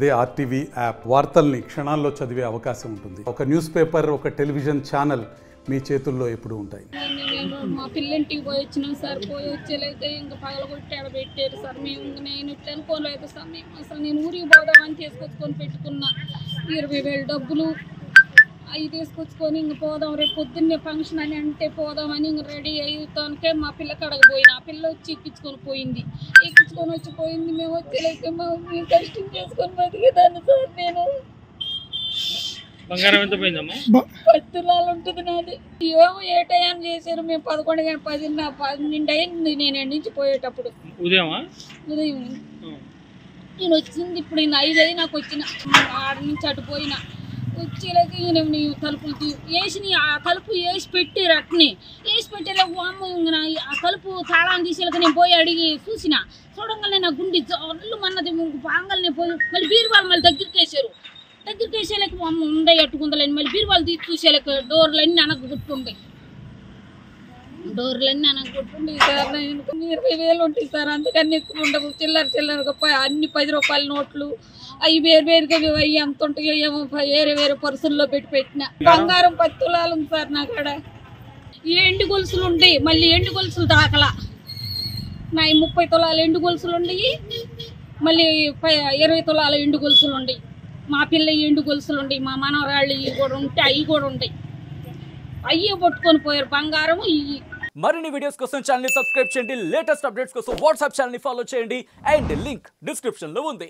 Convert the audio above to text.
అదే RTV app వార్తల్ని క్షణాల్లో చదివే అవకాశం ఉంటుంది. ఒక న్యూస్ పేపర్, ఒక టెలివిజన్ ఛానల్ మీ చేతుల్లో ఎప్పుడు ఉంటాయి. మా పిల్లంటికి పోయి వచ్చినాం సార్. పోయి వచ్చేలైతే ఇంకా పగలగొట్టి ఆడబెట్టారు సార్. నేను ఇట్లా అనుకోలేదు సార్. అసలు నేను ఊరికి పోదామని తీసుకొచ్చుకొని పెట్టుకున్నా 20,000 డబ్బులు అవి తీసుకొచ్చుకొని ఇంక పోదాం రేపు పొద్దున్నే ఫంక్షన్ అని అంటే పోదామని ఇంక రెడీ అయ్యాకే మా పిల్ల కడగ పోయినా. ఆ పిల్ల వచ్చి ఎక్కించుకొని పోయింది. ఎక్కించుకొని వచ్చి పోయింది. మేము వచ్చేలైతే మా కష్టం చేసుకొని బతికేదాన్ని సార్. నేను బంగారం ఎంత పోయిందమ్మా? 10 తులాలు ఉంటుంది నాది. ఏమో ఏ టైం చేశారు. మేము 11 గంటల 12 అయింది నేను ఎండ నుంచి పోయేటప్పుడు. ఉదయం నేను వచ్చింది ఇప్పుడు 5 అయ్యి నాకు వచ్చిన ఆడ నుంచి అటు పోయినా. వచ్చేలాగా నేను తలుపులు వేసి ఆ తలుపు వేసి పెట్టారు. అట్నే వేసి పెట్టేలా అమ్మ ఆ తలుపు తాళాన్ని తీసేలాగా నేను పోయి అడిగి చూసిన. చూడంగానే నా గుండె జల్లు మన్నది. బాంగల్నే పోయి మళ్ళీ బీరువాళ్ళు మళ్ళీ దగ్గరికి వేసారు. దగ్గరికి వేసేలాక అమ్మ ఉండే అట్టుకుందలేని మళ్ళీ బీరువాళ్ళు తీసి చూసేలాక డోర్లన్నీ అనగొట్టుండే. డోర్లన్నీ అనగొట్టుండే సార్. 20,000 ఉంటాయి సార్. అందుకని ఎక్కువ ఉండవు. చిల్లరగా అన్ని 10 రూపాయల నోట్లు అవి వేరుగా అవి ఎంత ఉంటాయో ఏమో వేరే పర్సుల్లో పెట్టిన. బంగారం 10 తులాలు ఉంది సార్ నా కాడ. ఎండు గొలుసులు ఉంటాయి. మళ్ళీ ఎండు గొలుసులు దాకలా నా 30 తులాల ఎండు గొలుసులు ఉండయి. మళ్ళీ 20 తులాల ఎండు గొలుసులు ఉండయి. మా పిల్ల ఎండు గొలుసులు ఉండయి. మా మనవరాళ్ళు ఇవి కూడా ఉంటాయి. అవి కూడా ఉంటాయి. అయ్యే పట్టుకొని పోయారు బంగారం. ఇవి మరిన్ని వీడియోస్ కోసం ఛానల్ ని సబ్స్క్రైబ్ చేయండి. లేటెస్ట్ అప్డేట్స్ కోసం వాట్సాప్ ఛానల్ ని ఫాలో చేయండి. అండ్ లింక్ డిస్క్రిప్షన్ లో ఉంది.